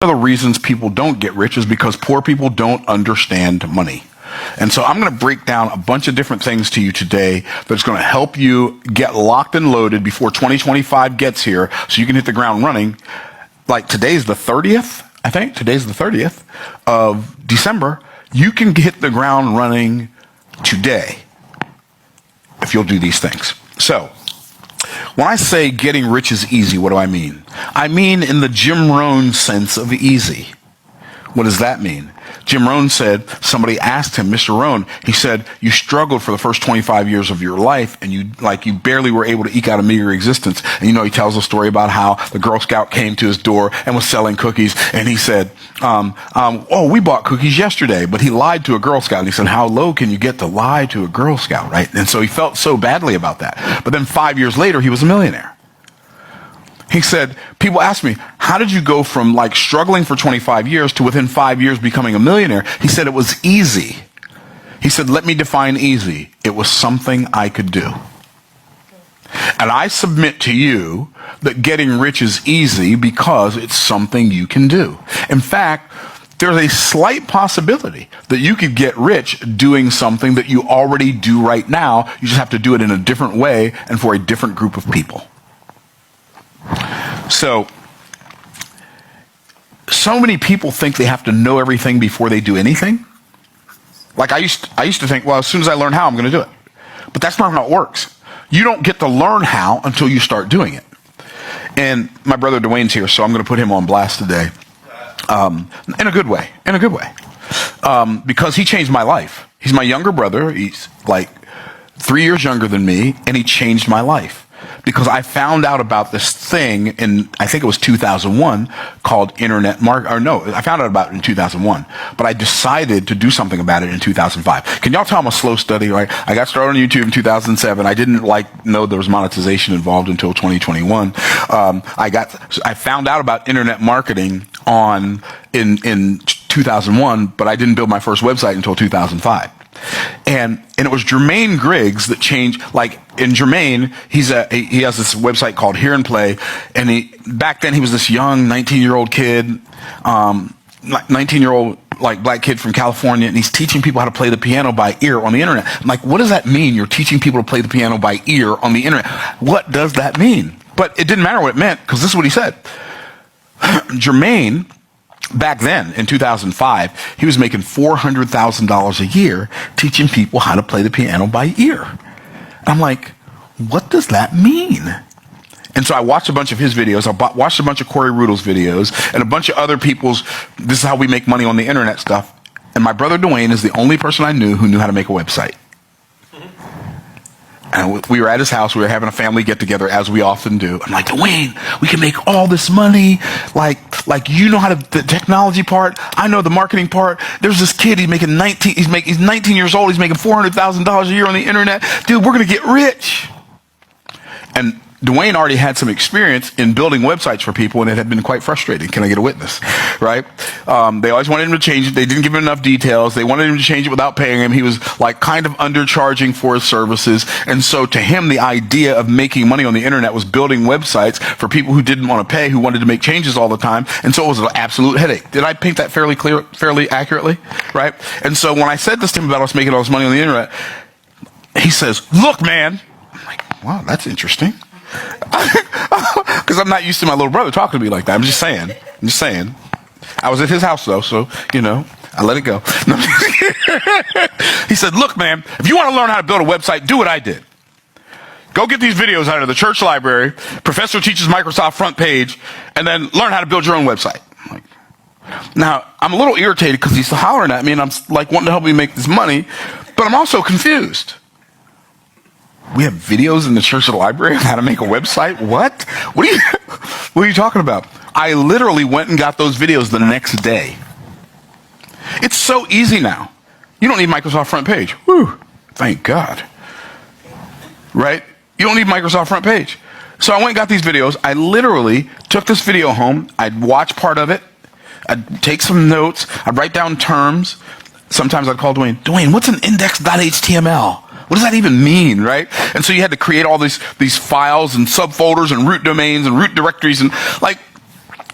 One of the reasons people don't get rich is because poor people don't understand money. And so I'm going to break down a bunch of different things to you today that's going to help you get locked and loaded before 2025 gets here so you can hit the ground running. Like today's the 30th, I think. Today's the 30th of December. You can hit the ground running today if you'll do these things. So, when I say getting rich is easy, what do I mean? I mean in the Jim Rohn sense of easy. What does that mean? Jim Rohn said, somebody asked him, Mr. Rohn, he said, you struggled for the first 25 years of your life and you barely were able to eke out a meager existence. And he tells a story about how the Girl Scout came to his door and was selling cookies. And he said, oh, we bought cookies yesterday, but he lied to a Girl Scout. And he said, how low can you get to lie to a Girl Scout, right? And so he felt so badly about that. But then 5 years later, he was a millionaire. He said, people ask me, how did you go from struggling for 25 years to within 5 years becoming a millionaire? He said, it was easy. He said, let me define easy. It was something I could do. And I submit to you that getting rich is easy because it's something you can do. In fact, there's a slight possibility that you could get rich doing something that you already do right now. You just have to do it in a different way and for a different group of people. So many people think they have to know everything before they do anything. I used to think, well, as soon as I learn how, I'm going to do it. But that's not how it works. You don't get to learn how until you start doing it. And my brother Dwayne's here, so I'm going to put him on blast today. In a good way. Because he changed my life. He's my younger brother. He's 3 years younger than me, and he changed my life. Because I found out about this thing in, I think it was 2001, called internet I found out about it in 2001, but I decided to do something about it in 2005. Can y'all tell I'm a slow study, right? I got started on YouTube in 2007. I didn't know there was monetization involved until 2021. I found out about internet marketing in 2001, but I didn't build my first website until 2005. And it was Jermaine Griggs that changed. In Jermaine, he has this website called Hear and Play, and back then he was this young 19-year-old kid, 19-year-old black kid from California, and he's teaching people how to play the piano by ear on the internet. I'm like, what does that mean? You're teaching people to play the piano by ear on the internet. What does that mean? But it didn't matter what it meant, because this is what he said. Jermaine, back then, in 2005, he was making $400,000 a year teaching people how to play the piano by ear. And I'm like, what does that mean? And so I watched a bunch of his videos. I watched a bunch of Corey Rudel's videos and a bunch of other people's, this is how we make money on the internet stuff. And my brother Dwayne is the only person I knew who knew how to make a website. And we were at his house. We were having a family get together, as we often do. I'm like, Dwayne, we can make all this money. You know how to, the technology part. I know the marketing part. There's this kid. He's 19 years old. He's making $400,000 a year on the internet. Dude, we're going to get rich. And Dwayne already had some experience in building websites for people, and it had been quite frustrating. Can I get a witness? Right? They always wanted him to change it. They didn't give him enough details. They wanted him to change it without paying him. He was kind of undercharging for his services. And so to him, the idea of making money on the internet was building websites for people who didn't want to pay, who wanted to make changes all the time. And so it was an absolute headache. Did I paint that fairly accurately? Right? And so when I said this to him about us making all this money on the internet, he says, look, man. I'm like, wow, that's interesting. Because I'm not used to my little brother talking to me like that. I'm just saying. I was at his house, though, so, I let it go. He said, look, man, if you want to learn how to build a website, do what I did. Go get these videos out of the church library. Professor teaches Microsoft front page, and then learn how to build your own website. Now, I'm a little irritated because he's hollering at me, and I'm wanting to help me make this money, but I'm also confused. We have videos in the church library on how to make a website? What? What are you talking about? I literally went and got those videos the next day. It's so easy now. You don't need Microsoft front page. Whew, thank God. Right? You don't need Microsoft front page. So I went and got these videos. I literally took this video home. I'd watch part of it. I'd take some notes. I'd write down terms. Sometimes I'd call Dwayne, what's an index.html? What does that even mean, right? And so you had to create all these files and subfolders and root domains and root directories and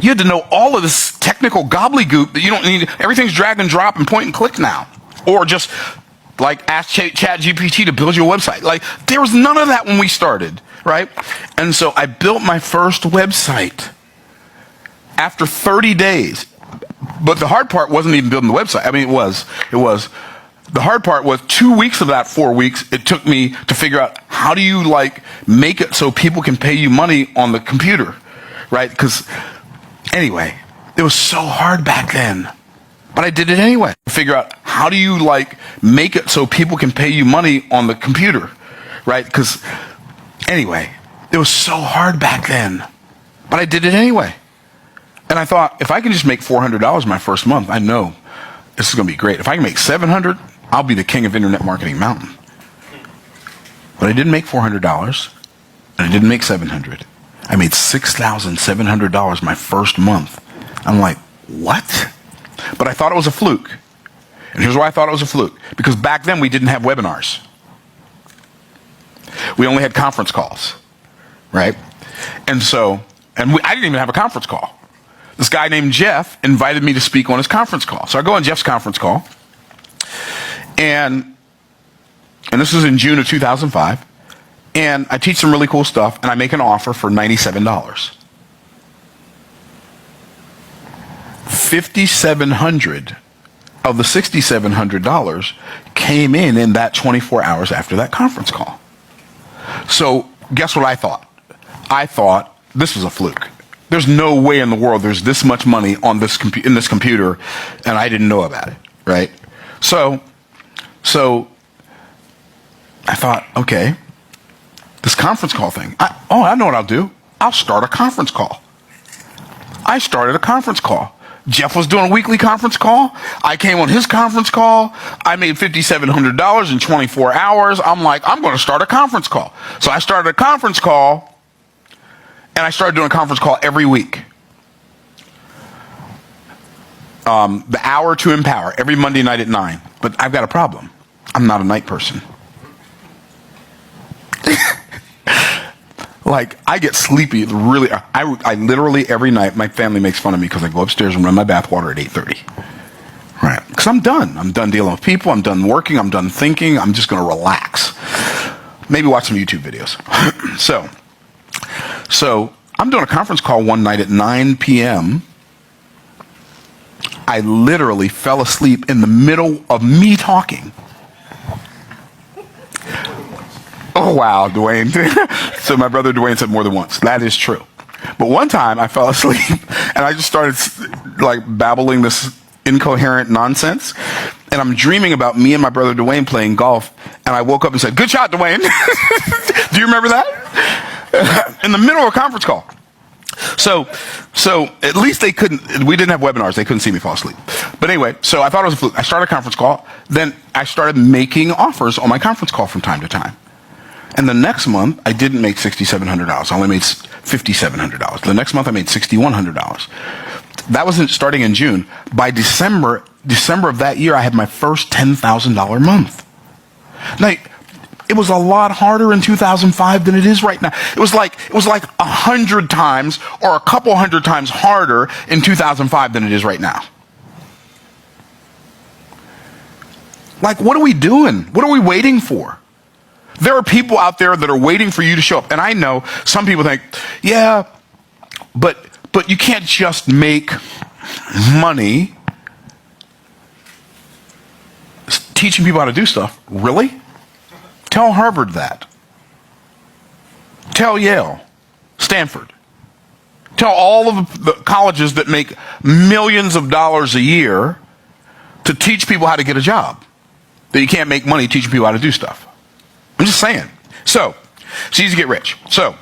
You had to know all of this technical gobbledygook that you don't need. Everything's drag and drop and point and click now. Or just like ask Chat GPT to build your website. Like there was none of that when we started, right? And so I built my first website after 30 days. But the hard part wasn't even building the website. I mean, it was. The hard part was 2 weeks of that 4 weeks, it took me to figure out how do you like make it so people can pay you money on the computer, right? Because anyway, it was so hard back then, but I did it anyway. Figure out how do you like make it so people can pay you money on the computer, right? Because anyway, it was so hard back then, but I did it anyway. And I thought, if I can just make $400 my first month, I know this is going to be great. If I can make $700, I'll be the king of internet marketing mountain. But I didn't make $400, and I didn't make $700. I made $6,700 my first month. I'm like, what? But I thought it was a fluke. And here's why I thought it was a fluke. Because back then we didn't have webinars. We only had conference calls, right? And so, I didn't even have a conference call. This guy named Jeff invited me to speak on his conference call. So I go on Jeff's conference call, and this is in June of 2005, and I teach some really cool stuff, and I make an offer for $97. $5,700 of the $6,700 came in that 24 hours after that conference call. So guess what I thought? I thought this was a fluke. There's no way in the world there's this much money on this in this computer, and I didn't know about it, right? So I thought, okay, this conference call thing. I know what I'll do. I'll start a conference call. I started a conference call. Jeff was doing a weekly conference call. I came on his conference call. I made $5,700 in 24 hours. I'm like, I'm going to start a conference call. So I started a conference call. And I started doing a conference call every week. The Hour to Empower, every Monday night at 9. But I've got a problem. I'm not a night person. Like, I get sleepy really. I literally, every night, my family makes fun of me because I go upstairs and run my bath water at 8:30. Right. Because I'm done. I'm done dealing with people. I'm done working. I'm done thinking. I'm just going to relax. Maybe watch some YouTube videos. So I'm doing a conference call one night at 9 p.m. I literally fell asleep in the middle of me talking. Oh, wow, Dwayne. So my brother Dwayne said more than once. That is true. But one time I fell asleep and I just started like babbling this incoherent nonsense. And I'm dreaming about me and my brother Dwayne playing golf. And I woke up and said, "Good shot, Dwayne." Do you remember that? In the middle of a conference call. So at least we didn't have webinars. They couldn't see me fall asleep. But anyway, so I thought it was a fluke. I started a conference call. Then I started making offers on my conference call from time to time. And the next month, I didn't make $6,700. I only made $5,700. The next month, I made $6,100. That was starting in June. By December of that year, I had my first $10,000 month. Now, it was a lot harder in 2005 than it is right now. It was like 100 times or a couple hundred times harder in 2005 than it is right now. Like, what are we doing? What are we waiting for? There are people out there that are waiting for you to show up. And I know some people think, yeah, but you can't just make money teaching people how to do stuff. Really? Tell Harvard that. Tell Yale, Stanford. Tell all of the colleges that make millions of dollars a year to teach people how to get a job. That you can't make money teaching people how to do stuff. I'm just saying. So it's easy to get rich. So